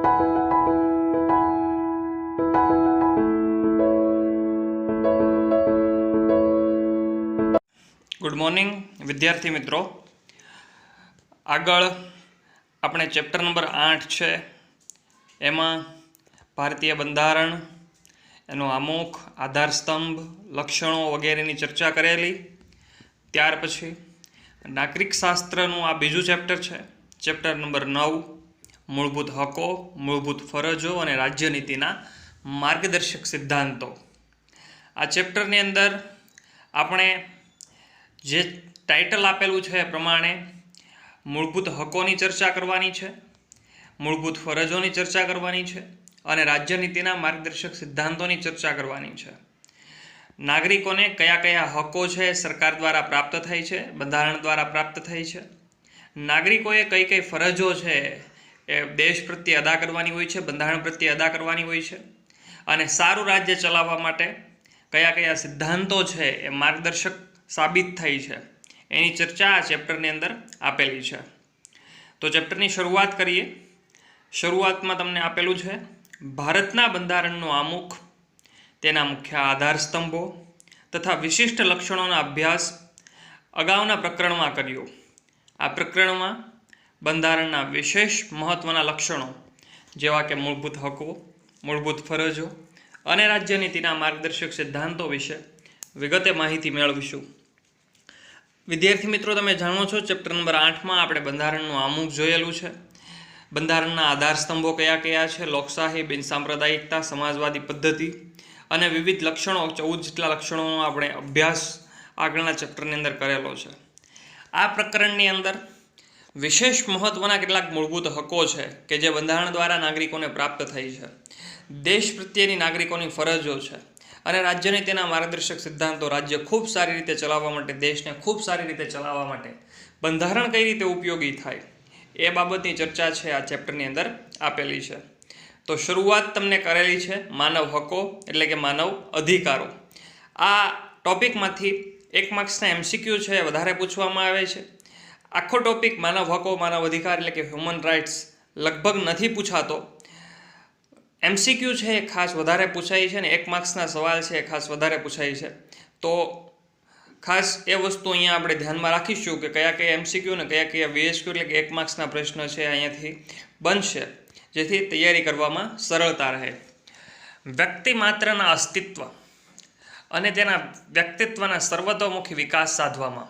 Good morning विद्यार्थी मित्रों। आगळ अपने चैप्टर नंबर 8 है, एमां भारतीय बंधारण, एनो आमुख, आधारस्तंभ, लक्षणों वगैरह चर्चा करेली। त्यार पछी नागरिक शास्त्रनु आ बीजू चैप्टर है, चैप्टर नंबर 9 मूलभूत हको, मूलभूत फरजों और राज्यनीतिना मार्गदर्शक सिद्धांतों। आ चैप्टरनी अंदर आपणे जे टाइटल आपेलू है प्रमाणे मूलभूत हकोनी चर्चा करवानी है, मूलभूत फरजोनी चर्चा करवानी है और राज्यनीतिना मार्गदर्शक सिद्धांतों चर्चा करवानी है। नागरिकों ने कया कया हको है सरकार द्वारा प्राप्त थई है, बंधारण द्वारा प्राप्त थई है। नागरिकोए कई कई फरजों है ए देश प्रत्ये अदा करवानी होय छे, बंधारण प्रत्ये अदा करवानी होय छे अने सारू राज्य चलाववा माटे कया कया सिद्धांतों है ए मार्गदर्शक साबित थई है, एनी चर्चा आ चैप्टरनी अंदर आपेली है। तो चैप्टरनी शरूआत करिए। शरूआत में तमने आपेलू है भारतना बंधारणनो आमुख, तेना मुख्य आधारस्तंभों तथा विशिष्ट लक्षणों अभ्यास अगाउना प्रकरण में कर्यो। आ प्रकरण में बंधारणना विशेष महत्वना लक्षणों जेवा के मूलभूत हको, मूलभूत फरजों और राज्यनीतिना मार्गदर्शक सिद्धांतों विषे विगते माहिती मेळवीशुं। विद्यार्थी मित्रों, तमे जाणो छो चैप्टर नंबर 8 में आपणे बंधारणनुं आमुख जोयेलुं छे। बंधारणना आधारस्तंभों कया कया छे? लोकशाही, बिनसांप्रदायिकता, समाजवादी पद्धति अने विविध लक्षणों, 14 जेटला लक्षणों आपणे अभ्यास आगळना चैप्टरनी अंदर करेलो छे। आ प्रकरणनी अंदर विशेष महत्वना केटलाक मूलभूत हको छे के जे बंधारण द्वारा नागरिकोने प्राप्त थई छे। देश प्रत्येनी नागरिकोनी फरजो छे અને રાજ્યનીતિના માર્ગદર્શક સિદ્ધાંતો રાજ્ય ખૂબ સારી રીતે ચલાવવા માટે, દેશને ખૂબ સારી રીતે ચલાવવા માટે બંધારણ કઈ રીતે ઉપયોગી થાય એ બાબતની ચર્ચા છે આ ચેપ્ટરની અંદર આપેલી છે। તો શરૂઆત તમને કરેલી છે માનવ હકો એટલે કે માનવ અધિકારો। આ ટોપિકમાંથી 1 માર્ક્સના MCQ છે વધારે પૂછવામાં આવે છે। આખો ટોપિક માનવ હકો, માનવ અધિકાર એટલે કે હ્યુમન રાઇટ્સ લગભગ નથી પૂછાતો। MCQ है खास वधारे पूछाई है, 1 मार्क्सना सवाल है खास वधारे पूछाई है। तो खास ए वस्तु अहींया आपणे ध्यान में राखीशुं कि कया कया MCQ ने कया कया VSQ એટલે કે 1 मार्क्सना प्रश्न है अहींयाथी बनशे, जेथी तैयारी करवामां सरलता रहे। व्यक्ति मात्रना अस्तित्व अने तेना व्यक्तित्वना सर्वतोमुखी विकास साधवामां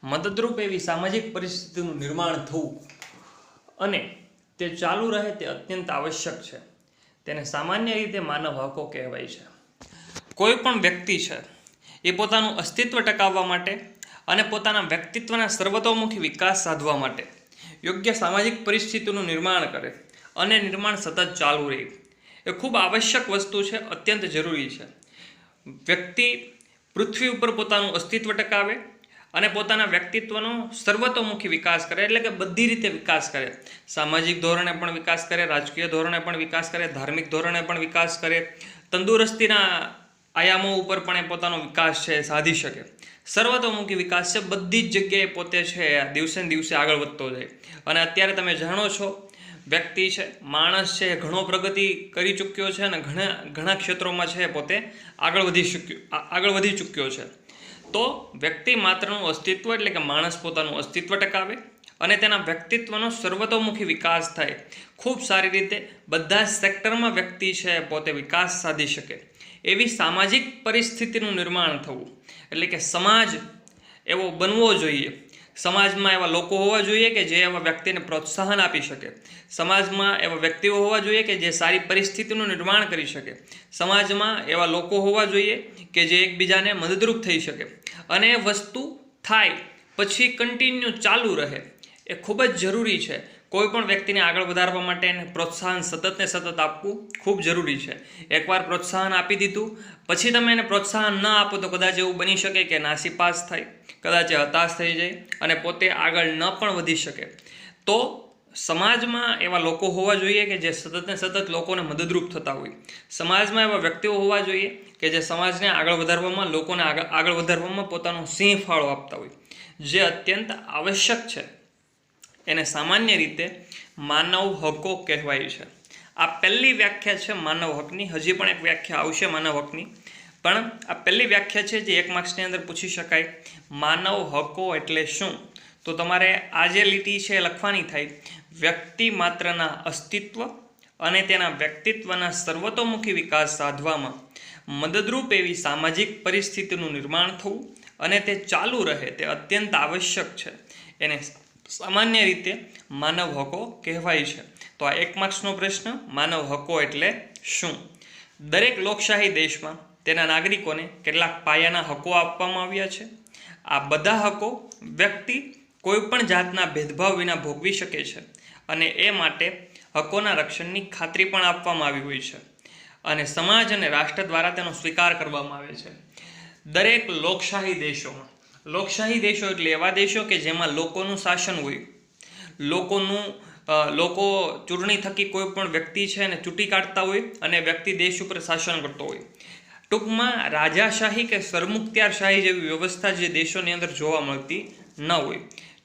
मददरूप एवी सामाजिक परिस्थितिनुं निर्माण थवुं अने ते चालू रहे ते अत्यंत आवश्यक है। तेने सामान्य रीते मानव हको कहेवाय छे। कोईपण व्यक्ति है ये पोतानुं अस्तित्व टकाववा माटे अने पोताना व्यक्तित्वना सर्वतोमुखी विकास साधवा माटे योग्य सामाजिक परिस्थितिनुं निर्माण करे अने निर्माण सतत चालू रहे ए खूब आवश्यक वस्तु है, अत्यंत जरूरी है। व्यक्ति पृथ्वी पर पोतानुं अस्तित्व टकावे અને પોતાના વ્યક્તિત્વનો સર્વતોમુખી વિકાસ કરે એટલે કે બધી રીતે વિકાસ કરે। સામાજિક ધોરણે પણ વિકાસ કરે, રાજકીય ધોરણે પણ વિકાસ કરે, ધાર્મિક ધોરણે પણ વિકાસ કરે, તંદુરસ્તીના આયામો ઉપર પણ એ પોતાનો વિકાસ છે સાધી શકે। સર્વતોમુખી વિકાસ છે, બધી જ જગ્યાએ પોતે છે દિવસે ને દિવસે આગળ વધતો જાય। અને અત્યારે તમે જાણો છો વ્યક્તિ છે, માણસ છે, ઘણો પ્રગતિ કરી ચૂક્યો છે અને ઘણા ક્ષેત્રોમાં છે પોતે આગળ વધી ચૂક્યો છે। तो व्यक्ति मात्रનું अस्तित्व એટલે કે માણસ પોતાનું અસ્તિત્વ ટકાવે અને તેના વ્યક્તિત્વનો સર્વતોમુખી વિકાસ થાય, ખૂબ સારી રીતે બધા સેક્ટરમાં વ્યક્તિ છે પોતે વિકાસ સાધી શકે એવી સામાજિક પરિસ્થિતિનું निर्माण થવું એટલે કે સમાજ એવો બનવો જોઈએ। સમાજમાં એવા લોકો હોવા જોઈએ કે જે એવા વ્યક્તિને પ્રોત્સાહન આપી શકે, સમાજમાં એવા વ્યક્તિઓ હોવા જોઈએ કે જે સારી પરિસ્થિતિનું નિર્માણ કરી શકે, સમાજમાં એવા લોકો હોવા જોઈએ કે જે એકબીજાને મદદરૂપ થઈ શકે અને એ વસ્તુ થાય પછી કન્ટિન્યુ ચાલુ રહે એ ખૂબ જ જરૂરી છે। કોઈપણ વ્યક્તિને આગળ વધારવા માટે એને પ્રોત્સાહન સતત ને સતત આપવું ખૂબ જરૂરી છે। એકવાર પ્રોત્સાહન આપી દીધું પછી તમે એને પ્રોત્સાહન ન આપો તો કદાચ એવું બની શકે કે નાસીપાસ થાય, કદાચ હતાશ થઈ જાય અને પોતે આગળ ન પણ વધી શકે। તો સમાજમાં એવા લોકો હોવા જોઈએ કે જે સતત ને સતત લોકોને મદદરૂપ થતા હોય, સમાજમાં એવા વ્યક્તિઓ હોવા જોઈએ કે જે સમાજને આગળ વધારવામાં, લોકોને આગળ વધારવામાં પોતાનો સિંહ ફાળો આપતા હોય, જે અત્યંત આવશ્યક છે। એને સામાન્ય રીતે માનવ હકો કહેવાય છે। આ પહેલી વ્યાખ્યા છે માનવ હકની. હજી પણ એક વ્યાખ્યા આવશે માનવ હકની, પણ આ પહેલી વ્યાખ્યા છે જે 1 માર્ક્સની અંદર પૂછી શકાય. માનવ હકો એટલે શું? તો તમારે આ જે લીટી છે એ લખવાની થાય, વ્યક્તિ માત્રના અસ્તિત્વ અને તેના વ્યક્તિત્વના સર્વતોમુખી વિકાસ સાધવામાં મદદરૂપ એવી સામાજિક પરિસ્થિતિનું નિર્માણ થવું અને તે ચાલુ રહે તે અત્યંત આવશ્યક છે. એને સામાન્ય રીતે માનવ હકો કહેવાય છે. તો આ 1 માર્ક્સનો પ્રશ્ન, માનવ હકો એટલે શું? દરેક લોકશાહી દેશમાં તેના નાગરિકોને કેટલાક પાયાના હકો આપવામાં આવ્યા છે. આ બધા હકો વ્યક્તિ કોઈપણ જાતના ભેદભાવ વિના ભોગવી શકે છે અને એ માટે હકોના રક્ષણની ખાતરી પણ આપવામાં આવી હોય છે અને સમાજ અને રાષ્ટ્ર દ્વારા તેનો સ્વીકાર કરવામાં આવે છે. દરેક લોકશાહી દેશોમાં, લોકશાહી દેશો એટલે એવા દેશો કે જેમાં લોકોનું શાસન હોય, લોકો ચૂંટણી થકી કોઈ પણ વ્યક્તિ છે એને ચૂંટી કાઢતા હોય અને વ્યક્તિ દેશ ઉપર શાસન કરતો હોય. ટૂંકમાં રાજાશાહી કે સરમુખત્યારશાહી જેવી વ્યવસ્થા જે દેશોની અંદર જોવા મળતી ન હોય.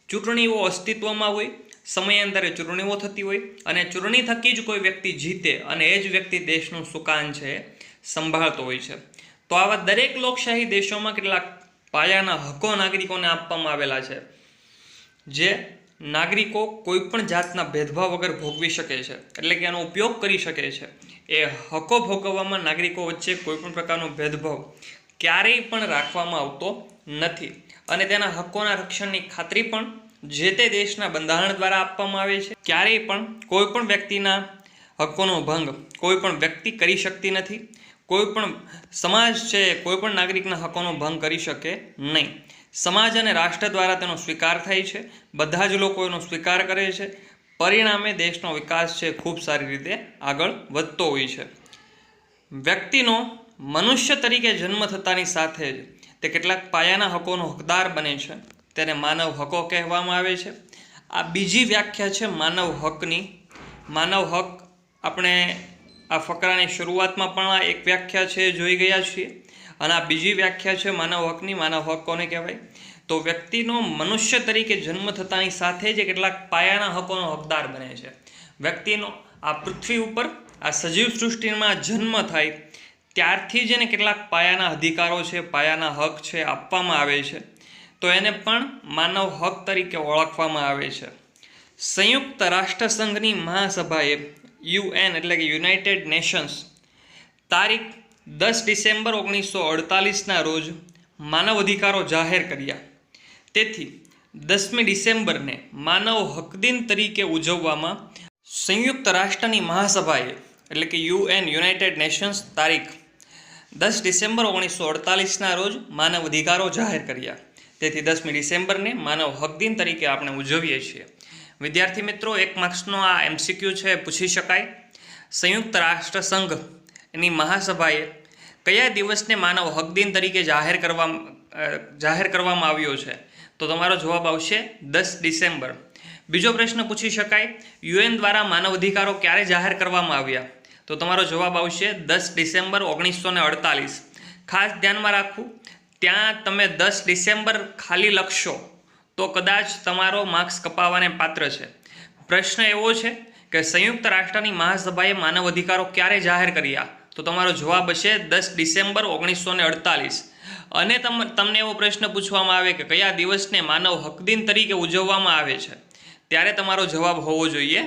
ચૂંટણીઓ અસ્તિત્વમાં હોય, સમયાંતરે ચૂંટણીઓ થતી હોય અને ચૂંટણી થકી જ કોઈ વ્યક્તિ જીતે અને એ જ વ્યક્તિ દેશનું સુકાન છે સંભાળતો હોય છે. તો આવા દરેક લોકશાહી દેશોમાં કેટલાક પાયાના હકો નાગરિકોને આપવામાં આવેલા છે, જે નાગરિકો કોઈપણ જાતના ભેદભાવ વગર ભોગવી શકે છે, એટલે કે એનો ઉપયોગ કરી શકે છે. એ હકો ભોગવવામાં નાગરિકો વચ્ચે કોઈપણ પ્રકારનો ભેદભાવ ક્યારેય પણ રાખવામાં આવતો નથી અને તેના હકોના રક્ષણની ખાતરી પણ જે તે દેશના બંધારણ દ્વારા આપવામાં આવે છે. ક્યારેય પણ કોઈપણ વ્યક્તિના હકોનો ભંગ કોઈપણ વ્યક્તિ કરી શકતી નથી. કોઈપણ સમાજ છે કોઈપણ નાગરિકના હકોનો ભંગ કરી શકે નહીં. સમાજ અને રાષ્ટ્ર દ્વારા તેનો સ્વીકાર થાય છે. બધા જ લોકો એનો સ્વીકાર કરે છે. પરિણામે દેશનો વિકાસ છે ખૂબ સારી રીતે આગળ વધતો હોય છે. વ્યક્તિનો મનુષ્ય તરીકે જન્મ થતાની સાથે જ તે કેટલાક પાયાના હકોનો હકદાર બને છે. તેને માનવ હકો કહેવામાં આવે છે. આ બીજી વ્યાખ્યા છે માનવ હકની. માનવ હક આપણે આ ફકરાની શરૂઆતમાં પણ આ એક વ્યાખ્યા છે જોઈ ગયા છીએ અને આ બીજી વ્યાખ્યા છે માનવ હકની. માનવ હક કોને કહેવાય? તો વ્યક્તિનો મનુષ્ય તરીકે જન્મ થતાની સાથે જ કેટલાક પાયાના હકોનો હકદાર બને છે. વ્યક્તિનો આ પૃથ્વી ઉપર આ સજીવ સૃષ્ટિમાં જન્મ થાય ત્યારથી જ એને કેટલાક પાયાના અધિકારો છે, પાયાના હક છે આપવામાં આવે છે. તો એને પણ માનવ હક તરીકે ઓળખવામાં આવે છે. સંયુક્ત રાષ્ટ્રસંઘની મહાસભાએ UN એટલે કે યુનાઇટેડ નેશન્સ તારીખ 10 ડિસેમ્બર 1948ના રોજ માનવ અધિકારો જાહેર કર્યા. તેથી 10મી ડિસેમ્બરને માનવ હક દિન તરીકે ઉજવવામાં સંયુક્ત રાષ્ટ્રની મહાસભાએ એટલે કે UN યુનાઇટેડ નેશન્સ તારીખ 10 ડિસેમ્બર 1948ના રોજ માનવ અધિકારો જાહેર કર્યા. તેથી 10મી ડિસેમ્બરને માનવ હક દિન તરીકે આપણે ઉજવીએ છીએ. વિદ્યાર્થી મિત્રો, 1 માર્ક્સનો આ MCQ છે પૂછી શકાય. સંયુક્ત રાષ્ટ્ર સંઘ એની મહાસભાએ કયા દિવસને માનવ હક દિન તરીકે જાહેર કરવામાં આવ્યો છે? તો તમારો જવાબ આવશે 10 ડિસેમ્બર. બીજો પ્રશ્ન પૂછી શકાય, UN દ્વારા માનવ અધિકારો ક્યારે જાહેર કરવામાં આવ્યા? તો તમારો જવાબ આવશે 10 ડિસેમ્બર 1948. ખાસ ધ્યાનમાં રાખવું, ત્યાં તમે 10 ડિસેમ્બર ખાલી લખશો તો કદાચ તમારો માર્ક્સ કપાવવાને પાત્ર છે. પ્રશ્ન એવો છે કે સંયુક્ત રાષ્ટ્રની મહાસભાએ માનવ અધિકારો ક્યારે જાહેર કર્યા? તો તમારો જવાબ હશે 10 ડિસેમ્બર 1948. અને તમને એવો પ્રશ્ન પૂછવામાં આવે કે કયા દિવસને માનવ હક દિન તરીકે ઉજવવામાં આવે છે, ત્યારે તમારો જવાબ હોવો જોઈએ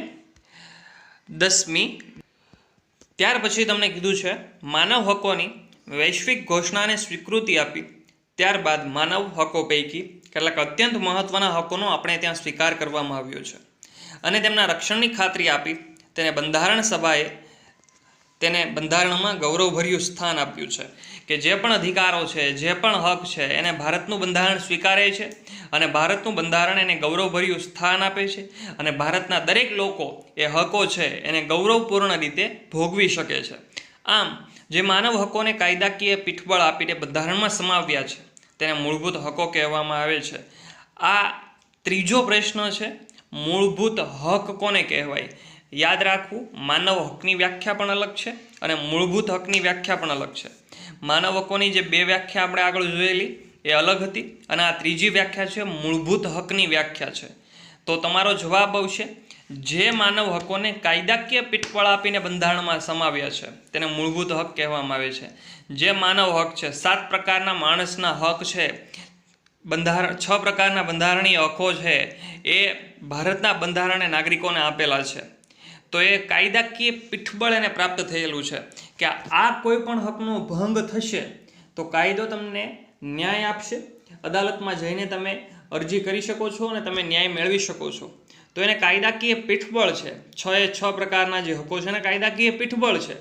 10મી. ત્યાર પછી તમને કીધું છે માનવ હકોની વૈશ્વિક ઘોષણાને સ્વીકૃતિ આપી ત્યારબાદ માનવ હકો પૈકી કેટલાક અત્યંત મહત્ત્વના હકોનો આપણે ત્યાં સ્વીકાર કરવામાં આવ્યો છે અને તેમના રક્ષણની ખાતરી આપી તેને બંધારણ સભાએ તેને બંધારણમાં ગૌરવભર્યું સ્થાન આપ્યું છે કે જે પણ અધિકારો છે, જે પણ હક છે એને ભારતનું બંધારણ સ્વીકારે છે અને ભારતનું બંધારણ એને ગૌરવભર્યું સ્થાન આપે છે અને ભારતના દરેક લોકો એ હકો છે એને ગૌરવપૂર્ણ રીતે ભોગવી શકે છે. આમ જે માનવ હકોને કાયદાકીય પીઠબળ આપીને બંધારણમાં સમાવ્યા છે તેને મૂળભૂત હકો કહેવામાં આવે છે. આ ત્રીજો પ્રશ્ન છે, મૂળભૂત હક કોને કહેવાય? યાદ રાખવું, માનવ હકની વ્યાખ્યા પણ અલગ છે અને મૂળભૂત હકની વ્યાખ્યા પણ અલગ છે. માનવ હકોની જે 2 વ્યાખ્યા આપણે આગળ જોયેલી એ અલગ હતી અને આ ત્રીજી વ્યાખ્યા છે મૂળભૂત હકની વ્યાખ્યા છે. તો તમારો જવાબ આવશે જે માનવ હકોને કાયદાકીય પીઠબળ આપીને બંધારણમાં સમાવ્યા છે તેને મૂળભૂત હક કહેવામાં આવે છે. જે માનવ હક છે, 7 પ્રકારના માણસના હક છે, 6 પ્રકારના બંધારણીય હકો છે, એ ભારતના બંધારણે નાગરિકોને આપેલા છે. તો એ કાયદાકીય પીઠબળ એને પ્રાપ્ત થયેલું છે કે આ કોઈ પણ હકનો ભંગ થશે તો કાયદો તમને ન્યાય આપશે. અદાલતમાં જઈને તમે અરજી કરી શકો છો અને તમે ન્યાય મેળવી શકો છો. તો એને કાયદાકીય પીઠબળ છે. 6 પ્રકારના જે હકો છે એને કાયદાકીય પીઠબળ છે.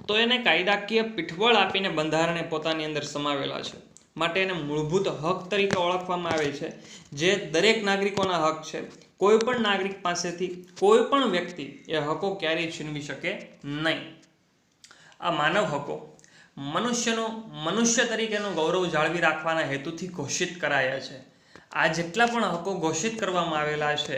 તો એને કાયદાકીય પીઠબળ આપીને બંધારણે પોતાની અંદર સમાવેલા છે. માટે એને મૂળભૂત હક તરીકે ઓળખવામાં આવે છે. જે દરેક નાગરિકોના હક છે. કોઈ પણ નાગરિક પાસેથી કોઈ પણ વ્યક્તિ એ હકો ક્યારેય છીનવી શકે નહીં. આ માનવ હકો મનુષ્ય તરીકેનું ગૌરવ જાળવી રાખવાના હેતુથી ઘોષિત કરાયા છે. આ જેટલા પણ હકો ઘોષિત કરવામાં આવેલા છે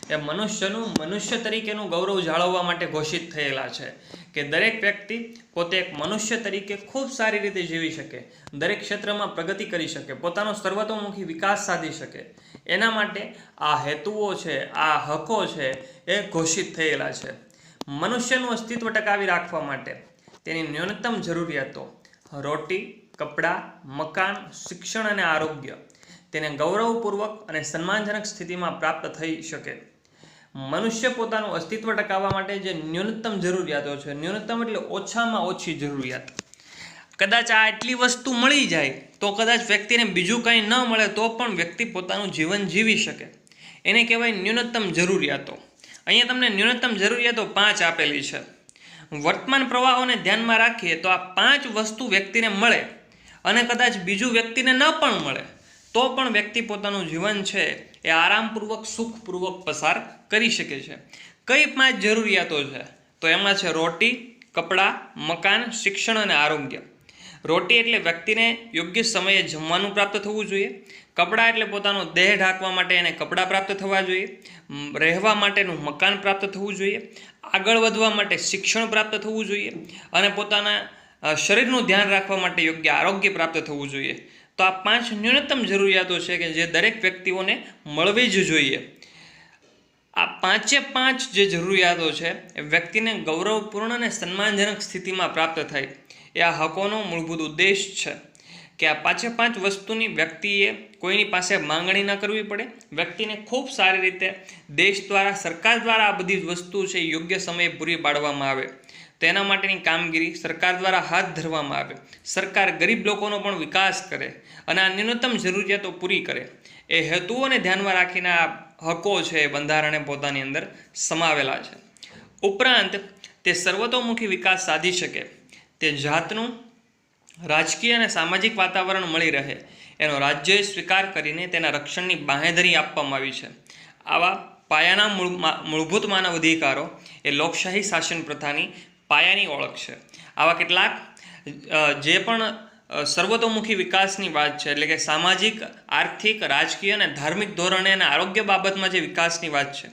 એ મનુષ્ય તરીકેનું ગૌરવ જાળવવા માટે ઘોષિત થયેલા છે કે દરેક વ્યક્તિ પોતે એક મનુષ્ય તરીકે ખૂબ સારી રીતે જીવી શકે, દરેક ક્ષેત્રમાં પ્રગતિ કરી શકે, પોતાનો સર્વતોમુખી વિકાસ સાધી શકે. એના માટે આ હેતુઓ છે, આ હકો છે એ ઘોષિત થયેલા છે. મનુષ્યનું અસ્તિત્વ ટકાવી રાખવા માટે તેની ન્યૂનતમ જરૂરિયાતો રોટી, કપડાં, મકાન, શિક્ષણ અને આરોગ્ય તેને ગૌરવપૂર્વક અને સન્માનજનક સ્થિતિમાં પ્રાપ્ત થઈ શકે. મનુષ્ય પોતાનું અસ્તિત્વ ટકાવવા માટે જે ન્યૂનતમ જરૂરિયાતો છે, ન્યૂનતમ એટલે ઓછામાં ઓછી જરૂરિયાત, કદાચ આ એટલી વસ્તુ મળી જાય તો કદાચ વ્યક્તિને બીજું કંઈ ન મળે તો પણ વ્યક્તિ પોતાનું જીવન જીવી શકે, એને કહેવાય ન્યૂનતમ જરૂરિયાતો. અહીંયા તમને ન્યૂનતમ જરૂરિયાતો 5 આપેલી છે. વર્તમાન પ્રવાહોને ધ્યાનમાં રાખીએ તો આ 5 વસ્તુ વ્યક્તિને મળે અને કદાચ બીજું વ્યક્તિને ન પણ મળે તો પણ વ્યક્તિ પોતાનું જીવન છે એ આરામપૂર્વક, સુખપૂર્વક પસાર કરી શકે છે. કઈ 5 જરૂરિયાતો છે? તો એમાં છે રોટી, કપડાં, મકાન, શિક્ષણ અને આરોગ્ય. રોટી એટલે વ્યક્તિને યોગ્ય સમયે જમવાનું પ્રાપ્ત થવું જોઈએ. કપડાં એટલે પોતાનો દેહ ઢાંકવા માટે એને કપડાં પ્રાપ્ત થવા જોઈએ. રહેવા માટેનું મકાન પ્રાપ્ત થવું જોઈએ. આગળ વધવા માટે શિક્ષણ પ્રાપ્ત થવું જોઈએ અને પોતાના શરીરનું ધ્યાન રાખવા માટે યોગ્ય આરોગ્ય પ્રાપ્ત થવું જોઈએ. તો આ 5 ન્યૂનતમ જરૂરિયાતો છે કે જે દરેક વ્યક્તિઓને મળવી જ જોઈએ. આ 5 જે જરૂરિયાતો છે એ વ્યક્તિને ગૌરવપૂર્ણ અને સન્માનજનક સ્થિતિમાં પ્રાપ્ત થાય એ આ હકોનો મૂળભૂત ઉદ્દેશ છે કે આ 5 વસ્તુની વ્યક્તિએ કોઈની પાસે માંગણી ન કરવી પડે. વ્યક્તિને ખૂબ સારી રીતે દેશ દ્વારા, સરકાર દ્વારા આ બધી વસ્તુ છે યોગ્ય સમયે પૂરી પાડવામાં આવે. તેના માટેની કામગીરી સરકાર દ્વારા હાથ ધરવામાં આવે. સરકાર ગરીબ લોકોનો પણ વિકાસ કરે અને આ ન્યૂનતમ જરૂરિયાતો પૂરી કરે. એ હેતુઓને ધ્યાનમાં રાખીને આ હકો છે એ બંધારણે પોતાની અંદર સમાવેલા છે. ઉપરાંત તે સર્વતોમુખી વિકાસ સાધી શકે, તે જાતનું રાજકીય અને સામાજિક વાતાવરણ મળી રહે એનો રાજ્યએ સ્વીકાર કરીને તેના રક્ષણની બાંહેધરી આપવામાં આવી છે. આવા પાયાના મૂળભૂત માનવ અધિકારો એ લોકશાહી શાસન પ્રથાની પાયાની ઓળખ છે. આવા કેટલાક જે પણ સર્વતોમુખી વિકાસની વાત છે, એટલે કે સામાજિક, આર્થિક, રાજકીય અને ધાર્મિક ધોરણે અને આરોગ્ય બાબતમાં જે વિકાસની વાત છે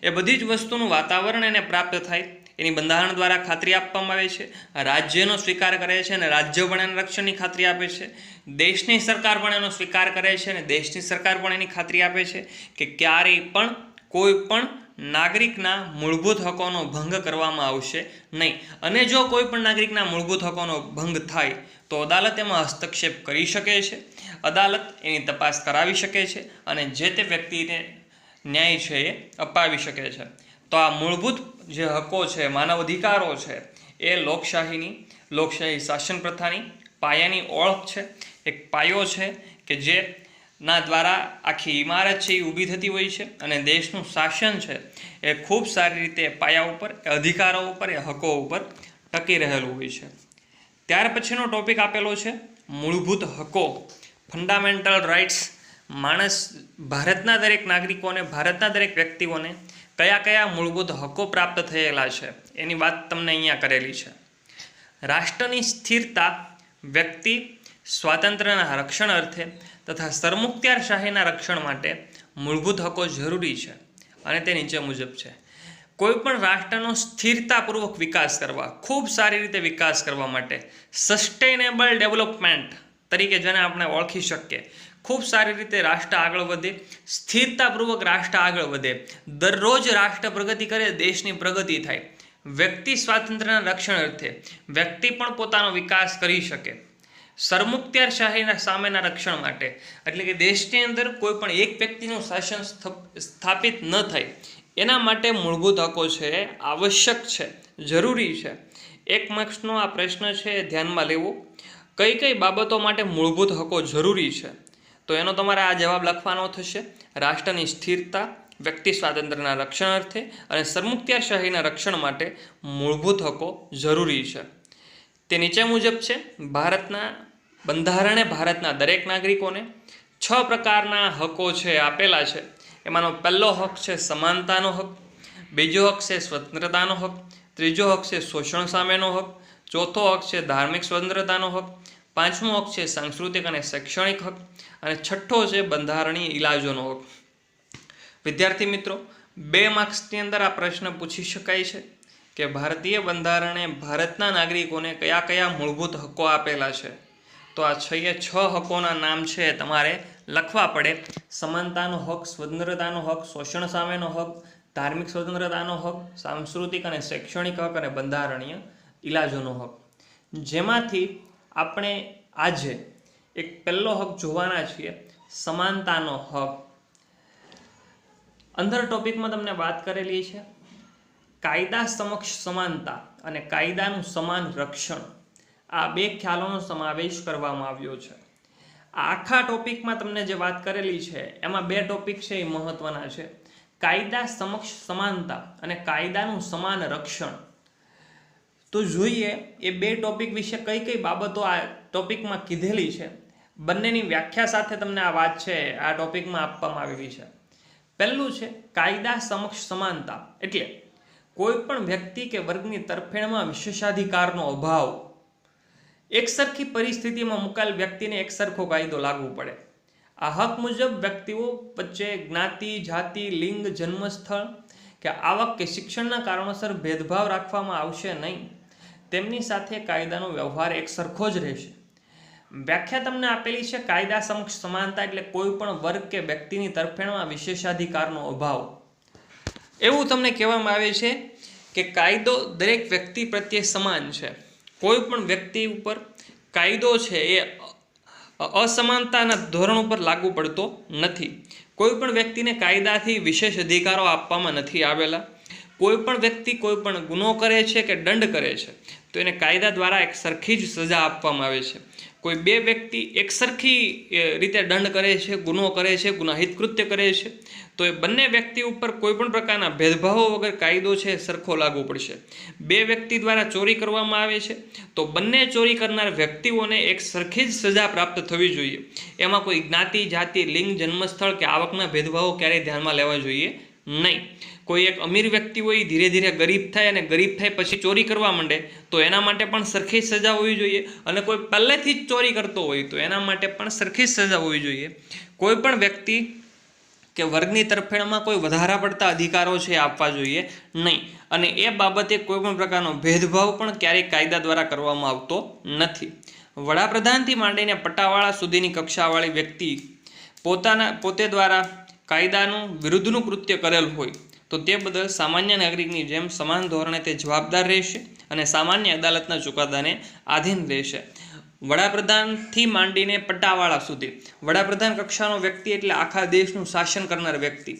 એ બધી જ વસ્તુનું વાતાવરણ એને પ્રાપ્ત થાય એની બંધારણ દ્વારા ખાતરી આપવામાં આવે છે. રાજ્યનો સ્વીકાર કરે છે અને રાજ્ય પણ એના રક્ષણની ખાતરી આપે છે. દેશની સરકાર પણ એનો સ્વીકાર કરે છે અને દેશની સરકાર પણ એની ખાતરી આપે છે કે ક્યારેય પણ કોઈ પણ નાગરિકના મૂળભૂત હકોનો ભંગ કરવામાં આવશે નહીં. અને જો કોઈ પણ નાગરિકના મૂળભૂત હકોનો ભંગ થાય તો અદાલત એમાં હસ્તક્ષેપ કરી શકે છે. અદાલત એની તપાસ કરાવી શકે છે અને જે તે વ્યક્તિને ન્યાય છે એ અપાવી શકે છે. તો આ મૂળભૂત જે હકો છે, માનવ અધિકારો છે, એ લોકશાહી શાસન પ્રથાની પાયાની ઓળખ છે. એક પાયો છે કે જેના દ્વારા આખી ઇમારત છે એ ઊભી થતી હોય છે અને દેશનું શાસન છે એ ખૂબ સારી રીતે પાયા ઉપર, અધિકારો ઉપર, એ હકો ઉપર ટકી રહેલું હોય છે. ત્યાર પછીનો ટોપિક આપેલો છે મૂળભૂત હકો, ફંડામેન્ટલ રાઇટ્સ. ભારતના દરેક નાગરિકોને, ભારતના દરેક વ્યક્તિઓને કયા મૂળભૂત હકો પ્રાપ્ત થયેલા છે એની વાત તમને અહીંયા કરેલી છે. રાષ્ટ્રની સ્થિરતા, વ્યક્તિ સ્વાતંત્ર્યના રક્ષણ અર્થે તથા સરમુખત્યારશાહીના રક્ષણ માટે મૂળભૂત હકો જરૂરી છે અને તે નીચે મુજબ છે. કોઈપણ રાષ્ટ્રનો સ્થિરતાપૂર્વક વિકાસ કરવા, ખૂબ સારી રીતે વિકાસ કરવા માટે સસ્ટેનેબલ ડેવલપમેન્ટ તરીકે જેને આપણે ઓળખી શકીએ, ખૂબ સારી રીતે રાષ્ટ્ર આગળ વધે, સ્થિરતાપૂર્વક રાષ્ટ્ર આગળ વધે, દરરોજ રાષ્ટ્ર પ્રગતિ કરે, દેશની પ્રગતિ થાય, વ્યક્તિ સ્વાતંત્ર્યના રક્ષણ અર્થે વ્યક્તિ પણ પોતાનો વિકાસ કરી શકે, સરમુખત્યારશાહીના સામેના રક્ષણ માટે, એટલે કે દેશની અંદર કોઈ પણ એક વ્યક્તિનું શાસન સ્થાપિત ન થાય એના માટે મૂળભૂત હકો છે આવશ્યક છે, જરૂરી છે. 1 માર્ક્સનો આ પ્રશ્ન છે, ધ્યાનમાં લેવો. કઈ કઈ બાબતો માટે મૂળભૂત હકો જરૂરી છે? તો એનો તમારે આ જવાબ લખવાનો થશે. રાષ્ટ્રની સ્થિરતા, વ્યક્તિ સ્વાતંત્ર્યના રક્ષણ અર્થે અને સરમુખત્યારશાહીના રક્ષણ માટે મૂળભૂત હકો જરૂરી છે. તે નીચે મુજબ છે. ભારતના બંધારણે ભારતના દરેક નાગરિકોને 6 પ્રકારના હકો છે આપેલા છે. એમાંનો પહેલો હક છે સમાનતાનો હક, બીજો હક છે સ્વતંત્રતાનો હક, ત્રીજો હક છે શોષણ સામેનો હક, ચોથો હક છે ધાર્મિક સ્વતંત્રતાનો હક, પાંચમો હક છે સાંસ્કૃતિક અને શૈક્ષણિક હક અને છઠ્ઠો છે બંધારણીય ઇલાજોનો હક. વિદ્યાર્થી મિત્રો, 2 માર્ક્સની અંદર આ પ્રશ્ન પૂછી શકાય છે કે ભારતીય બંધારણે ભારતના નાગરિકોને કયા કયા મૂળભૂત હકો આપેલા છે. તો આ 6 હકોના નામ છે તમારે લખવા પડે. સમાનતાનો હક, સ્વતંત્રતાનો હક, શોષણ સામેનો હક, ધાર્મિક સ્વતંત્રતાનો હક, સાંસ્કૃતિક અને શૈક્ષણિક હક અને બંધારણીય ઇલાજોનો હક. જેમાંથી આપણે આજે એક પહેલો હક જોવાના છીએ, સમાનતાનો હક. અંદર ટોપિકમાં તમને વાત કરેલી છે કાયદા સમક્ષ સમાનતા અને કાયદાનું સમાન રક્ષણ. આ 2 ખ્યાલોનો સમાવેશ કરવામાં આવ્યો છે. આ આખા ટોપિકમાં તમને જે વાત કરેલી છે એમાં 2 ટોપિક છે એ મહત્વના છે, કાયદા સમક્ષ સમાનતા અને કાયદાનું સમાન રક્ષણ. તો જોઈએ એ 2 ટોપિક વિશે કઈ કઈ બાબતો આ ટોપિકમાં કીધેલી છે. બંનેની વ્યાખ્યા સાથે તમને આ વાત છે આ ટોપિકમાં આપવામાં આવેલી છે. પહેલું છે કાયદા સમક્ષ સમાનતા, એટલે કોઈ પણ વ્યક્તિ કે વર્ગની તરફેણમાં વિશેષાધિકારનો અભાવ. એકસરખી પરિસ્થિતિમાં મુકાયેલ વ્યક્તિને એકસરખો કાયદો લાગુ પડે. આ હક મુજબ વ્યક્તિઓ વચ્ચે જ્ઞાતિ, જાતિ, લિંગ, જન્મસ્થળ કે આવક કે શિક્ષણના કારણોસર ભેદભાવ રાખવામાં આવશે નહીં. તેમની સાથે કાયદાનો વ્યવહાર એકસરખો જ રહેશે. વ્યાખ્યા તમને આપેલી છે કાયદા સમક્ષ સમાનતા એટલે કોઈ પણ વર્ગ કે વ્યક્તિની તરફેણમાં વિશેષાધિકારનો અભાવ. એવું તમને કહેવામાં આવે છે કે કાયદો દરેક વ્યક્તિ પ્રત્યે સમાન છે. કોઈ પણ વ્યક્તિ ઉપર કાયદો છે એ અસમાનતાના ધોરણ ઉપર લાગુ પડતો નથી. કોઈ પણ વ્યક્તિને કાયદાથી વિશેષ અધિકારો આપવામાં નથી આવેલા. કોઈ પણ વ્યક્તિ કોઈ પણ ગુનો કરે છે કે દંડ કરે છે તો એને કાયદા દ્વારા એક સરખી જ સજા આપવામાં આવે છે. કોઈ 2 વ્યક્તિ એક સરખી રીતે દંડ કરે છે, ગુનો કરે છે, ગુનાહિત કૃત્ય કરે છે તો એ બંને વ્યક્તિ ઉપર કોઈ પણ પ્રકારના ભેદભાવો વગર કાયદો છે સરખો લાગુ પડશે. 2 વ્યક્તિ દ્વારા ચોરી કરવામાં આવે છે તો બંને ચોરી કરનાર વ્યક્તિઓને એક સરખી જ સજા પ્રાપ્ત થવી જોઈએ. એમાં કોઈ જ્ઞાતિ, જાતિ, લિંગ, જન્મસ્થળ કે આવકના ભેદભાવો ક્યારેય ધ્યાનમાં લેવા જોઈએ નહીં. કોઈ એક અમીર વ્યક્તિ હોય ધીરે ધીરે ગરીબ થાય અને ગરીબ થાય પછી ચોરી કરવા માંડે તો એના માટે પણ સરખી સજા હોવી જોઈએ, અને કોઈ પહેલેથી જ ચોરી કરતો હોય તો એના માટે પણ સરખી સજા હોવી જોઈએ. કોઈ પણ વ્યક્તિ કે વર્ગની તરફેણમાં કોઈ વધારા પડતા અધિકારો છે આપવા જોઈએ નહીં, અને એ બાબતે કોઈ પણ પ્રકારનો ભેદભાવ પણ ક્યારેય કાયદા દ્વારા કરવામાં આવતો નથી. વડાપ્રધાનથી માંડીને પટ્ટાવાળા સુધીની કક્ષાવાળી વ્યક્તિ પોતે દ્વારા કાયદાનું વિરુદ્ધનું કૃત્ય કરેલ હોય તો તે બદલ સામાન્ય નાગરિકની જેમ સમાન ધોરણે તે જવાબદાર રહેશે અને સામાન્ય અદાલતના ચુકાદાને આધીન રહેશે. વડાપ્રધાનથી માંડીને પટ્ટાવાળા સુધી, વડાપ્રધાન કક્ષાનો વ્યક્તિ એટલે આખા દેશનું શાસન કરનાર વ્યક્તિ,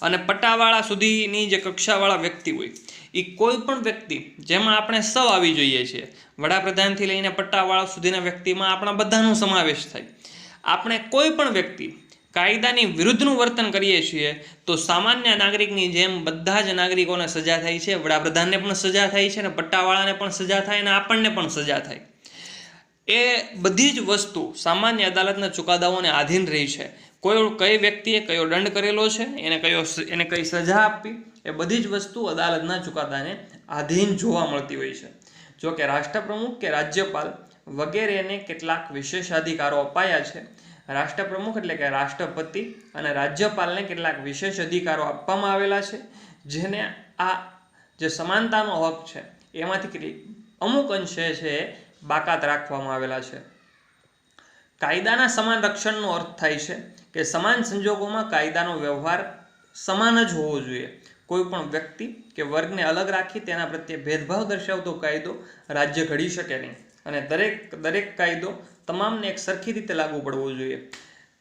અને પટ્ટાવાળા સુધીની જે કક્ષાવાળા વ્યક્તિ હોય એ કોઈ પણ વ્યક્તિ, જેમાં આપણે સૌ આવી જોઈએ છીએ. વડાપ્રધાનથી લઈને પટ્ટાવાળા સુધીના વ્યક્તિમાં આપણા બધાનો સમાવેશ થાય. આપણે કોઈ પણ વ્યક્તિ કાયદાની વિરુદ્ધનું વર્તન કરીએ છીએ તો સામાન્ય નાગરિકની જેમ બધા જ નાગરિકોને સજા થાય છે. વડાપ્રધાનને પણ સજા થાય છે, અને પટ્ટાવાળાને પણ સજા થાય, અને આપણને પણ સજા થાય. એ બધી જ વસ્તુ સામાન્ય અદાલતના ચુકાદાઓને આધીન રહી છે. કઈ વ્યક્તિએ કયો દંડ કરેલો છે, એને કઈ સજા આપવી, એ બધી જ વસ્તુ અદાલતના ચુકાદાને આધીન જોવા મળતી હોય છે. જો કે રાષ્ટ્રપ્રમુખ કે રાજ્યપાલ વગેરેને કેટલાક વિશેષાધિકારો અપાયા છે. રાષ્ટ્રપ્રમુખ એટલે કે રાષ્ટ્રપતિ અને રાજ્યપાલને કેટલાક વિશેષ અધિકારો આપવામાં આવેલા છે, જેને આ જે સમાનતાનો હક છે એમાંથી અમુક અંશે છે બાકાત રાખવામાં આવેલા છે. કાયદાના સમાન રક્ષણનો અર્થ થાય છે કે સમાન સંજોગોમાં કાયદાનો વ્યવહાર સમાન જ હોવો જોઈએ. કોઈ પણ વ્યક્તિ કે વર્ગને અલગ રાખી તેના પ્રત્યે ભેદભાવ દર્શાવતો કાયદો રાજ્ય ઘડી શકે નહીં અને દરેક કાયદો તમામને એક સરખી રીતે લાગુ પડવો જોઈએ.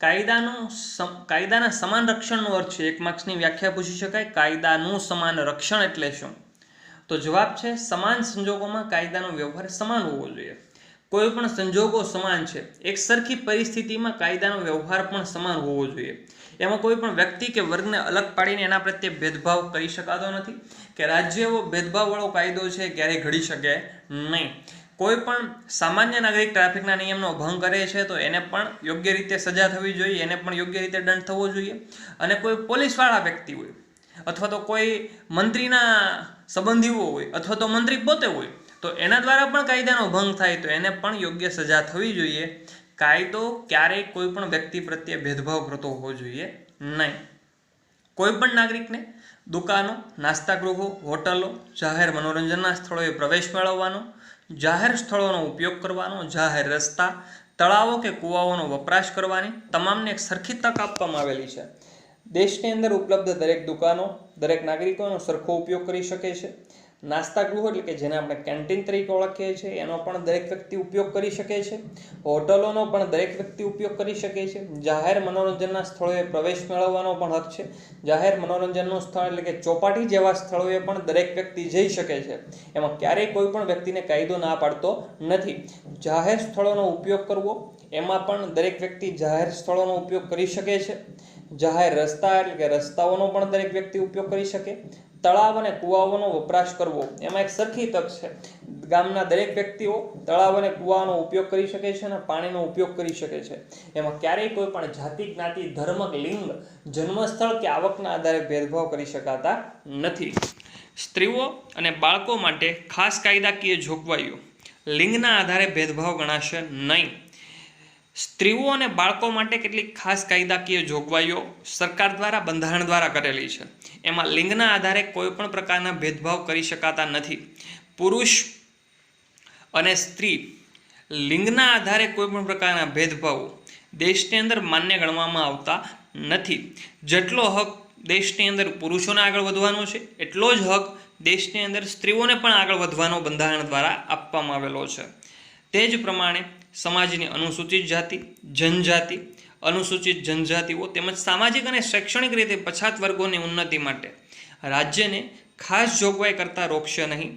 કાયદાના સમાન રક્ષણનો અર્થ છે. 1 માર્ક્સની વ્યાખ્યા પૂછી શકાય, કાયદાનું સમાન રક્ષણ એટલે શું? તો જવાબ છે સમાન સંજોગોમાં કાયદાનો વ્યવહાર સમાન હોવો જોઈએ. કોઈ પણ સંજોગો સમાન છે, એક સરખી પરિસ્થિતિમાં કાયદાનો વ્યવહાર પણ સમાન હોવો જોઈએ. એમાં કોઈ પણ વ્યક્તિ કે વર્ગને અલગ પાડીને એના પ્રત્યે ભેદભાવ કરી શકાતો નથી કે રાજ્ય એવો ભેદભાવવાળો કાયદો છે ક્યારેય ઘડી શકે નહીં. કોઈ પણ સામાન્ય નાગરિક ટ્રાફિકના નિયમનો ભંગ કરે છે તો એને પણ યોગ્ય રીતે સજા થવી જોઈએ, એને પણ યોગ્ય રીતે દંડ થવો જોઈએ. અને કોઈ પોલીસવાળા વ્યક્તિ હોય અથવા તો કોઈ મંત્રીના સંબંધીઓ હોય અથવા તો મંત્રી પોતે હોય તો એના દ્વારા પણ કાયદાનો ભંગ થાય તો એને પણ યોગ્ય સજા થવી જોઈએ. કાયદો ક્યારેય કોઈ પણ વ્યક્તિ પ્રત્યે ભેદભાવ કરતો હોવો જોઈએ નહીં. કોઈ પણ નાગરિકને દુકાનો, નાસ્તાગૃહો, હોટલો, જાહેર મનોરંજનના સ્થળોએ પ્રવેશ મેળવવાનો, જાહેર સ્થળોનો ઉપયોગ કરવાનો, જાહેર રસ્તા, તળાવો કે કૂવાઓનો વપરાશ કરવાની તમામને એક સરખી તક આપવામાં આવેલી છે. દેશની અંદર ઉપલબ્ધ દરેક દુકાનો દરેક નાગરિકોનો સરખો ઉપયોગ કરી શકે છે. નાસ્તાગૃહો એટલે કે જેને આપણે કેન્ટીન તરીકે ઓળખીએ છીએ એનો પણ દરેક વ્યક્તિ ઉપયોગ કરી શકે છે. હોટલોનો પણ દરેક વ્યક્તિ ઉપયોગ કરી શકે છે. જાહેર મનોરંજનના સ્થળોએ પ્રવેશ મેળવવાનો પણ હક છે. જાહેર મનોરંજનનું સ્થળ એટલે કે ચોપાટી જેવા સ્થળોએ પણ દરેક વ્યક્તિ જઈ શકે છે. એમાં ક્યારેય કોઈ પણ વ્યક્તિને કાયદો ના પાડતો નથી. જાહેર સ્થળોનો ઉપયોગ કરવો એમાં પણ દરેક વ્યક્તિ જાહેર સ્થળોનો ઉપયોગ કરી શકે છે. જાહેર રસ્તા એટલે કે રસ્તાઓનો પણ દરેક વ્યક્તિ ઉપયોગ કરી શકે. તળાવ અને કૂવાઓનો વપરાશ કરવો એમાં એક સરખી તક છે. ગામના દરેક વ્યક્તિઓ તળાવ અને કૂવાનો ઉપયોગ કરી શકે છે અને પાણીનો ઉપયોગ કરી શકે છે. એમાં ક્યારેય કોઈ પણ જાતિ, જ્ઞાતિ, ધર્મ, લિંગ, જન્મસ્થળ કે આવકના આધારે ભેદભાવ કરી શકાતા નથી. સ્ત્રીઓ અને બાળકો માટે ખાસ કાયદાકીય જોગવાઈઓ લિંગના આધારે ભેદભાવ ગણાશે નહીં. સ્ત્રીઓ અને બાળકો માટે કેટલીક ખાસ કાયદાકીય જોગવાઈઓ સરકાર દ્વારા બંધારણ દ્વારા કરેલી છે. એમાં લિંગના આધારે કોઈ પણ પ્રકારના ભેદભાવ કરી શકાતા નથી. પુરુષ અને સ્ત્રી લિંગના આધારે કોઈ પણ પ્રકારના ભેદભાવો દેશની અંદર માન્ય ગણવામાં આવતા નથી. જેટલો હક દેશની અંદર પુરુષોને આગળ વધવાનો છે એટલો જ હક દેશની અંદર સ્ત્રીઓને પણ આગળ વધવાનો બંધારણ દ્વારા આપવામાં આવેલો છે. તે જ પ્રમાણે સમાજની અનુસૂચિત જાતિ, જનજાતિ, અનુસૂચિત જનજાતિઓ તેમજ સામાજિક અને શૈક્ષણિક રીતે પછાત વર્ગોની ઉન્નતિ માટે રાજ્યને ખાસ જોગવાઈ કરતા રોકશે નહીં.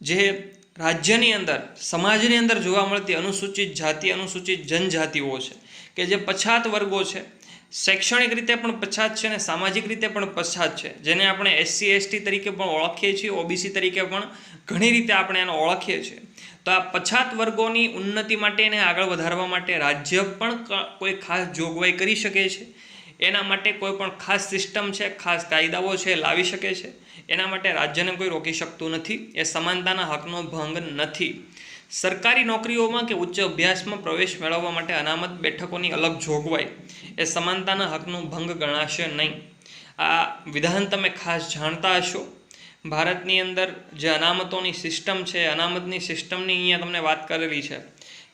જે રાજ્યની અંદર સમાજની અંદર જોવા મળતી અનુસૂચિત જાતિ, અનુસૂચિત જનજાતિઓ છે કે જે પછાત વર્ગો છે, શૈક્ષણિક રીતે પણ પછાત છે અને સામાજિક રીતે પણ પછાત છે, જેને આપણે SC ST તરીકે પણ ઓળખીએ છીએ, OBC તરીકે પણ ઘણી રીતે આપણે એને ઓળખીએ છીએ. તો આ પછાત વર્ગોની ઉન્નતિ માટે એને આગળ વધારવા માટે રાજ્ય પણ કોઈ ખાસ જોગવાઈ કરી શકે છે. એના માટે કોઈ પણ ખાસ સિસ્ટમ છે, ખાસ કાયદાઓ છે લાવી શકે છે. એના માટે રાજ્યને કોઈ રોકી શકતું નથી. એ સમાનતાના હકનો ભંગ નથી. સરકારી નોકરીઓમાં કે ઉચ્ચ અભ્યાસમાં પ્રવેશ મેળવવા માટે અનામત બેઠકોની અલગ જોગવાઈ એ સમાનતાના હકનો ભંગ ગણાશે નહીં. આ વિધાન તમે ખાસ જાણતા હશો. ભારતની અંદર જે અનામતોની સિસ્ટમ છે, અનામતની સિસ્ટમની અહીંયા તમને વાત કરેલી છે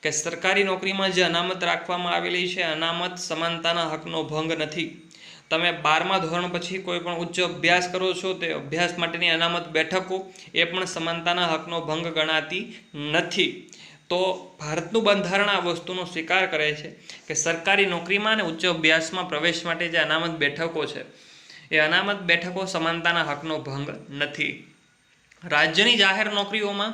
કે સરકારી નોકરીમાં જે અનામત રાખવામાં આવેલી છે, અનામત સમાનતાના હકનો ભંગ નથી. તમે 12મા ધોરણ પછી કોઈ પણ ઉચ્ચ અભ્યાસ કરો છો તે અભ્યાસ માટેની અનામત બેઠકો એ પણ સમાનતાના હકનો ભંગ ગણાતી નથી. તો ભારતનું બંધારણ આ વસ્તુનો સ્વીકાર કરે છે કે સરકારી નોકરીમાં અને ઉચ્ચ અભ્યાસમાં પ્રવેશ માટે જે અનામત બેઠકો છે એ અનામત બેઠકો સમાનતાના હકનો ભંગ નથી. રાજ્યની જાહેર નોકરીઓમાં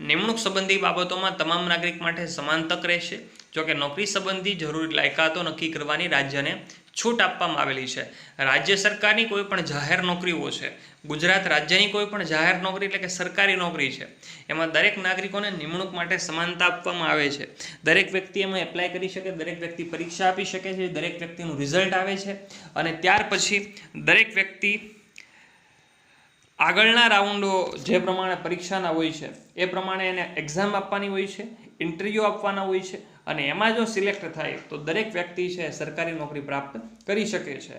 નિમણૂક સંબંધી બાબતોમાં તમામ નાગરિક માટે સમાન તક રહેશે. જોકે નોકરી સંબંધી જરૂરી લાયકાતો નક્કી કરવાની રાજ્યને છૂટ આપવામાં આવેલી છે. રાજ્ય સરકારની કોઈ પણ જાહેર નોકરીઓ છે, ગુજરાત રાજ્યની કોઈ પણ જાહેર નોકરી એટલે કે સરકારી નોકરી છે, એમાં દરેક નાગરિકોને નિમણૂક માટે સમાનતા આપવામાં આવે છે. દરેક વ્યક્તિ એમાં એપ્લાય કરી શકે, દરેક વ્યક્તિ પરીક્ષા આપી શકે છે, દરેક વ્યક્તિનું રિઝલ્ટ આવે છે અને ત્યાર પછી દરેક વ્યક્તિ આગળના રાઉન્ડો જે પ્રમાણે પરીક્ષાના હોય છે એ પ્રમાણે એને એક્ઝામ આપવાની હોય છે, ઇન્ટરવ્યૂ આપવાના હોય છે અને એમાં જો સિલેક્ટ થાય તો દરેક વ્યક્તિ છે સરકારી નોકરી પ્રાપ્ત કરી શકે છે.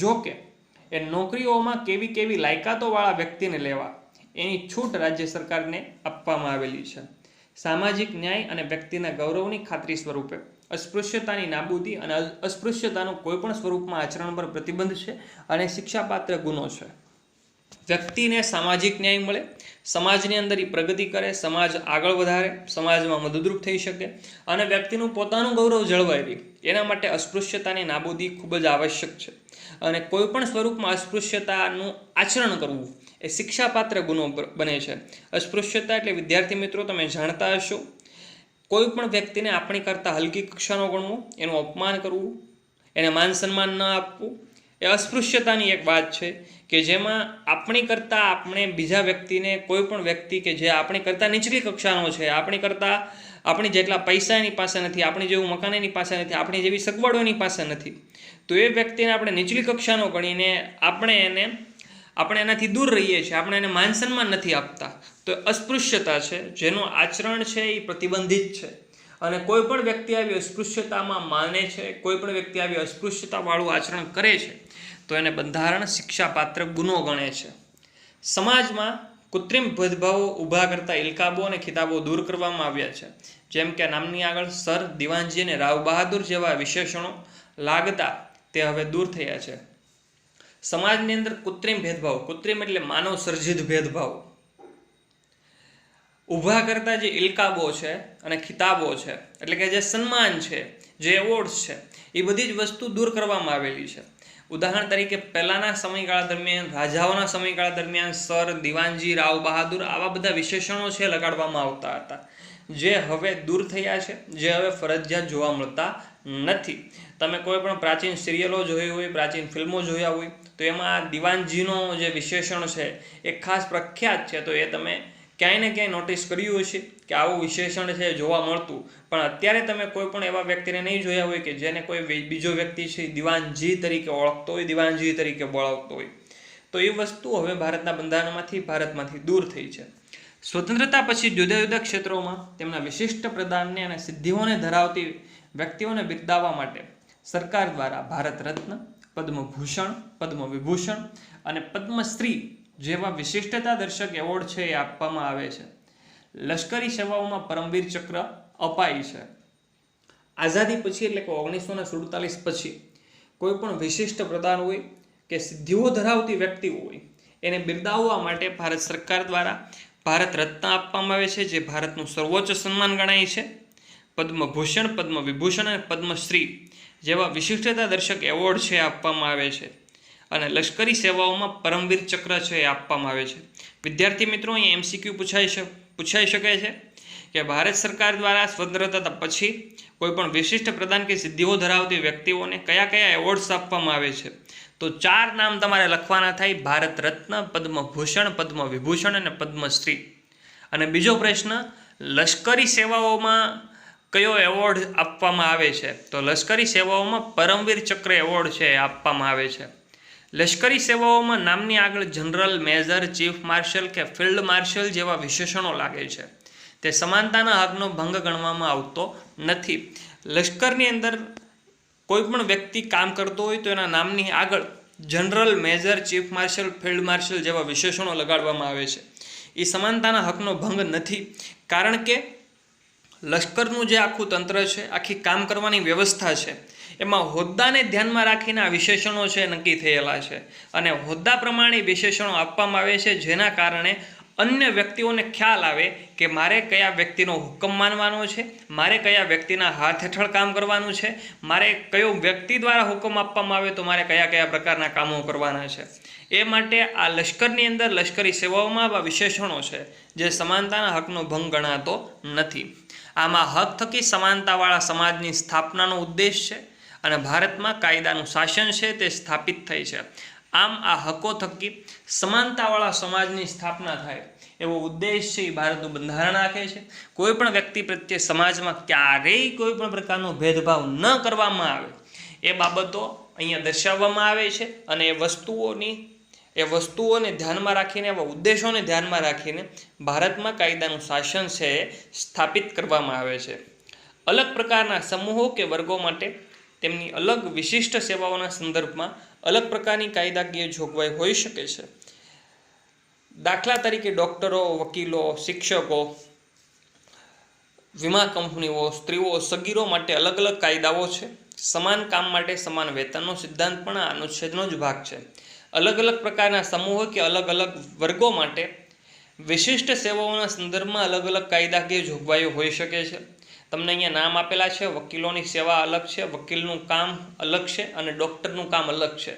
જો કે એ નોકરીઓમાં કેવી કેવી લાયકાતોવાળા વ્યક્તિને લેવા એની છૂટ રાજ્ય સરકારને આપવામાં આવેલી છે. સામાજિક ન્યાય અને વ્યક્તિના ગૌરવની ખાતરી સ્વરૂપે અસ્પૃશ્યતાની નાબૂદી અને અસ્પૃશ્યતાનું કોઈપણ સ્વરૂપમાં આચરણ પર પ્રતિબંધ છે અને શિક્ષાપાત્ર ગુનો છે. વ્યક્તિને સામાજિક ન્યાય મળે, સમાજની અંદર એ પ્રગતિ કરે, સમાજ આગળ વધારે, સમાજમાં મદદરૂપ થઈ શકે અને વ્યક્તિનું પોતાનું ગૌરવ જળવાઈ રહે, એના માટે અસ્પૃશ્યતાની નાબૂદી ખૂબ જ આવશ્યક છે. અને કોઈપણ સ્વરૂપમાં અસ્પૃશ્યતાનું આચરણ કરવું એ શિક્ષાપાત્ર ગુનો બને છે. અસ્પૃશ્યતા એટલે વિદ્યાર્થી મિત્રો તમે જાણતા હશો, કોઈ પણ વ્યક્તિને આપણી કરતાં હલકી કક્ષાનો ગણવો, એનું અપમાન કરવું, એને માન સન્માન ન આપવું એ અસ્પૃશ્યતાની એક વાત છે કે જેમાં આપણી કરતાં આપણે બીજા વ્યક્તિને, કોઈ પણ વ્યક્તિ કે જે આપણી કરતાં નીચલી કક્ષાનો છે, આપણી જેટલા પૈસા એની પાસે નથી, આપણી જેવું મકાન એની પાસે નથી, આપણી જેવી સગવડો એની પાસે નથી, તો એ વ્યક્તિને આપણે નીચલી કક્ષાનો ગણીને આપણે એનાથી દૂર રહીએ છીએ, આપણે એને માન સન્માન નથી આપતા, તો અસ્પૃશ્યતા છે જેનું આચરણ છે એ પ્રતિબંધિત છે. અને કોઈ પણ વ્યક્તિ આવી અસ્પૃશ્યતામાં માને છે, કોઈ પણ વ્યક્તિ આવી અસ્પૃશ્યતાવાળું આચરણ કરે છે તો એને બંધારણ શિક્ષાપાત્ર ગુનો ગણે છે. સમાજમાં કૃત્રિમ ભેદભાવો ઊભા કરતા ઇલકાબો અને ખિતાબો દૂર કરવામાં આવ્યા છે. જેમ કે નામની આગળ સર, દિવાનજી અને રાવ બહાદુર જેવા વિશેષણો લાગતા તે હવે દૂર થયા છે. સમાજની અંદર કૃત્રિમ ભેદભાવ, કૃત્રિમ એટલે માનવ સર્જિત ભેદભાવ ઊભા કરતા જે ઇલકાબો છે અને ખિતાબો છે, એટલે કે જે સન્માન છે, જે એવોર્ડ્સ છે, એ બધી જ વસ્તુ દૂર કરવામાં આવેલી છે. ઉદાહરણ તરીકે પહેલાંના સમયગાળા દરમિયાન, રાજાઓના સમયગાળા દરમિયાન સર, દિવાનજી, રાવ બહાદુર આવા બધા વિશેષણો છે લગાડવામાં આવતા હતા, જે હવે દૂર થયા છે, જે હવે ફરજિયાત જોવા મળતા નથી. તમે કોઈ પણ પ્રાચીન સિરિયલો જોઈ હોય, પ્રાચીન ફિલ્મો જોયા હોય તો એમાં દિવાનજીનો જે વિશેષણ છે એ ખાસ પ્રખ્યાત છે. તો એ તમે ક્યાંય ને ક્યાંય નોટિસ કર્યું હશે કે આવું વિશેષણ છે જોવા મળતું, પણ અત્યારે તમે કોઈ પણ એવા વ્યક્તિને નહીં જોયા હોય કે જેને કોઈ બીજો વ્યક્તિ છે દિવાનજી તરીકે ઓળખતો હોય, દિવાનજી તરીકે બોલાવતો હોય. તો એ વસ્તુ હવે ભારતના ભારતમાંથી દૂર થઈ છે. સ્વતંત્રતા પછી જુદા જુદા ક્ષેત્રોમાં તેમના વિશિષ્ટ પ્રદાનને અને સિદ્ધિઓને ધરાવતી વ્યક્તિઓને બિરદાવવા માટે સરકાર દ્વારા ભારત રત્ન, પદ્મભૂષણ, પદ્મવિભૂષણ અને પદ્મશ્રી જેવા વિશિષ્ટતા દર્શક એવોર્ડ છે એ આપવામાં આવે છે. લશ્કરી સેવાઓમાં પરમવીર ચક્ર અપાય છે. આઝાદી પછી એટલે કે 1947 પછી કોઈ પણ વિશિષ્ટ પ્રદાન હોય કે સિદ્ધિઓ ધરાવતી વ્યક્તિ હોય એને બિરદાવવા માટે ભારત સરકાર દ્વારા ભારત રત્ન આપવામાં આવે છે, જે ભારતનું સર્વોચ્ચ સન્માન ગણાય છે. પદ્મભૂષણ, પદ્મવિભૂષણ અને પદ્મશ્રી જેવા વિશિષ્ટતા દર્શક એવોર્ડ છે આપવામાં આવે છે. અને લશ્કરી સેવાઓમાં પરમવીર ચક્ર છે એ આપવામાં આવે છે. વિદ્યાર્થી મિત્રો, અહીં MCQ પૂછાઈ શકે છે કે ભારત સરકાર દ્વારા સ્વતંત્રતા પછી કોઈ પણ વિશિષ્ટ પ્રદાન કે સિદ્ધિઓ ધરાવતી વ્યક્તિઓને કયા કયા એવોર્ડ્સ આપવામાં આવે છે? તો 4 નામ તમારે લખવાના થાય: ભારત રત્ન, પદ્મભૂષણ, પદ્મવિભૂષણ અને પદ્મશ્રી. અને બીજો પ્રશ્ન, લશ્કરી સેવાઓમાં કયો એવોર્ડ આપવામાં આવે છે? તો લશ્કરી સેવાઓમાં પરમવીર ચક્ર એવોર્ડ છે એ આપવામાં આવે છે. લશ્કરી સેવાઓમાં નામની આગળ જનરલ, મેજર, ચીફ માર્શલ કે ફિલ્ડ માર્શલ જેવા વિશેષણો લાગે છે. તે સમાનતાના હકનો ભંગ ગણવામાં આવતો નથી. લશ્કરની અંદર કોઈ પણ વ્યક્તિ કામ કરતો હોય તો એના નામની આગળ general, major, chief marshal, field marshal જેવા વિશેષણો લગાડવામાં આવે છે. એ સમાનતાના હકનો ભંગ નથી, કારણ કે લશ્કરનું જે આખું તંત્ર છે, આખી કામ કરવાની વ્યવસ્થા છે, એમાં હોદ્દાને ધ્યાનમાં રાખીને આ વિશેષણો છે નક્કી થયેલા છે. અને હોદ્દા પ્રમાણે વિશેષણો આપવામાં આવે છે, જેના કારણે અન્ય વ્યક્તિઓને ખ્યાલ આવે કે મારે કયા વ્યક્તિનો હુકમ માનવાનો છે, મારે કયા વ્યક્તિના હાથ હેઠળ કામ કરવાનું છે, મારે કયો વ્યક્તિ દ્વારા હુકમ આપવામાં આવે તો મારે કયા કયા પ્રકારના કામો કરવાના છે. એ માટે આ લશ્કરની અંદર, લશ્કરી સેવાઓમાં આવા વિશેષણો છે જે સમાનતાના હકનો ભંગ ગણાતો નથી. આમાં હક થકી સમાનતાવાળા સમાજની સ્થાપનાનો ઉદ્દેશ છે અને ભારતમાં કાયદાનું શાસન છે તે સ્થાપિત થઈ છે. આમ આ હકો થકી સમાનતાવાળા સમાજની સ્થાપના થાય એવો ઉદ્દેશ છે એ ભારતનું બંધારણ રાખે છે. કોઈ પણ વ્યક્તિ પ્રત્યે સમાજમાં ક્યારેય કોઈ પણ પ્રકારનો ભેદભાવ ન કરવામાં આવે એ બાબતો અહીંયા દર્શાવવામાં આવે છે. અને એ વસ્તુઓને ધ્યાનમાં રાખીને, એવા ઉદ્દેશોને ધ્યાનમાં રાખીને ભારતમાં કાયદાનું શાસન છે એ સ્થાપિત કરવામાં આવે છે. અલગ પ્રકારના સમૂહો કે વર્ગો માટે તેમની અલગ વિશિષ્ટ સેવાઓના સંદર્ભમાં અલગ પ્રકારની કાયદાકીય જોગવાઈ હોઈ શકે છે. દાખલા તરીકે ડૉક્ટરો, વકીલો, શિક્ષકો વીમા કંપનીઓ સ્ત્રીઓ સગીરો માટે અલગ અલગ કાયદાઓ છે. સમાન કામ માટે સમાન વેતનનો સિદ્ધાંત પણ આ અનુચ્છેદનો જ ભાગ છે. અલગ અલગ પ્રકારના સમૂહો કે અલગ અલગ વર્ગો માટે વિશિષ્ટ સેવાઓના સંદર્ભમાં અલગ અલગ કાયદાકીય જોગવાઈઓ હોઈ શકે છે. તમને અહીંયા નામ આપેલા છે. વકીલોની સેવા અલગ છે, વકીલનું કામ અલગ છે અને ડૉક્ટરનું કામ અલગ છે.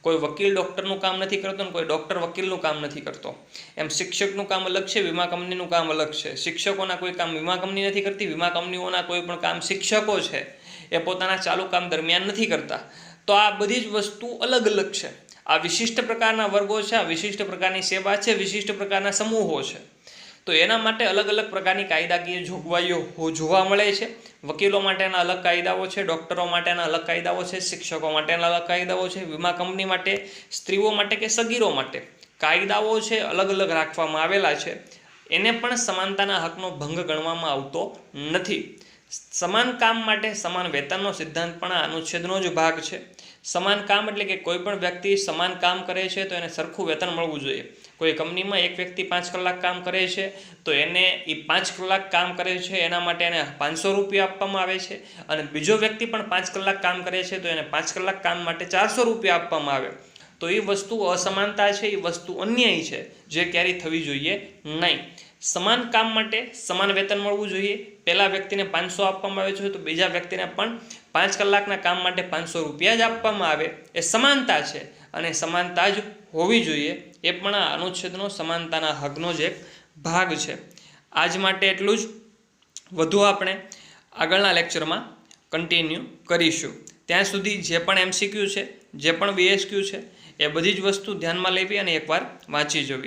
કોઈ વકીલ ડૉક્ટરનું કામ નથી કરતો અને કોઈ ડૉક્ટર વકીલનું કામ નથી કરતો. એમ શિક્ષકનું કામ અલગ છે, વીમા કંપનીનું કામ અલગ છે. શિક્ષકોના કોઈ કામ વીમા કંપની નથી કરતી, વીમા કંપનીઓના કોઈ પણ કામ શિક્ષકો છે એ પોતાના ચાલુ કામ દરમિયાન નથી કરતા. તો આ બધી જ વસ્તુ અલગ અલગ છે. આ વિશિષ્ટ પ્રકારના વર્ગો છે, આ વિશિષ્ટ પ્રકારની સેવા છે, વિશિષ્ટ પ્રકારના સમૂહો છે. તો એના માટે અલગ અલગ પ્રકારની કાયદાકીય જોગવાઈઓ જોવા મળે છે. વકીલો માટેના અલગ કાયદાઓ છે, ડૉક્ટરો માટેના અલગ કાયદાઓ છે, શિક્ષકો માટેના અલગ કાયદાઓ છે, વીમા કંપની માટે, સ્ત્રીઓ માટે કે સગીરો માટે કાયદાઓ છે અલગ અલગ રાખવામાં આવેલા છે. એને પણ સમાનતાના હકનો ભંગ ગણવામાં આવતો નથી. સમાન કામ માટે સમાન વેતનનો સિદ્ધાંત પણ આ અનુચ્છેદનો જ ભાગ છે. સમાન કામ એટલે કે કોઈ પણ વ્યક્તિ સમાન કામ કરે છે તો એને સરખું વેતન મળવું જોઈએ. કોઈ કંપનીમાં એક વ્યક્તિ 5 કલાક કામ કરે છે તો એને એ 5 કલાક કામ કરે છે એના માટે એને 500 રૂપિયા આપવામાં આવે છે, અને બીજો વ્યક્તિ પણ 5 કલાક કામ કરે છે તો એને 5 કલાક કામ માટે 400 રૂપિયા આપવામાં આવે. તો એ વસ્તુ અસમાનતા છે, એ વસ્તુ અન્યાય છે, જે ક્યારેય થવી જોઈએ નહીં. સમાન કામ માટે સમાન વેતન મળવું જોઈએ. પહેલા વ્યક્તિને 500 આપવામાં આવે છે તો બીજા વ્યક્તિને પણ 5 કલાકના કામ માટે 500 રૂપિયા જ આપવામાં આવે. એ સમાનતા છે અને સમાનતા જ હોવી જોઈએ. એ પણ આ અનુચ્છેદનો સમાનતાના હકનો જ એક ભાગ છે. આજ માટે એટલું જ. વધુ આપણે આગળના લેક્ચરમાં કન્ટિન્યુ કરીશું. ત્યાં સુધી જે પણ MCQ છે, જે પણ BSQ છે, એ બધી જ વસ્તુ ધ્યાનમાં લેવી અને એકવાર વાંચી જવી.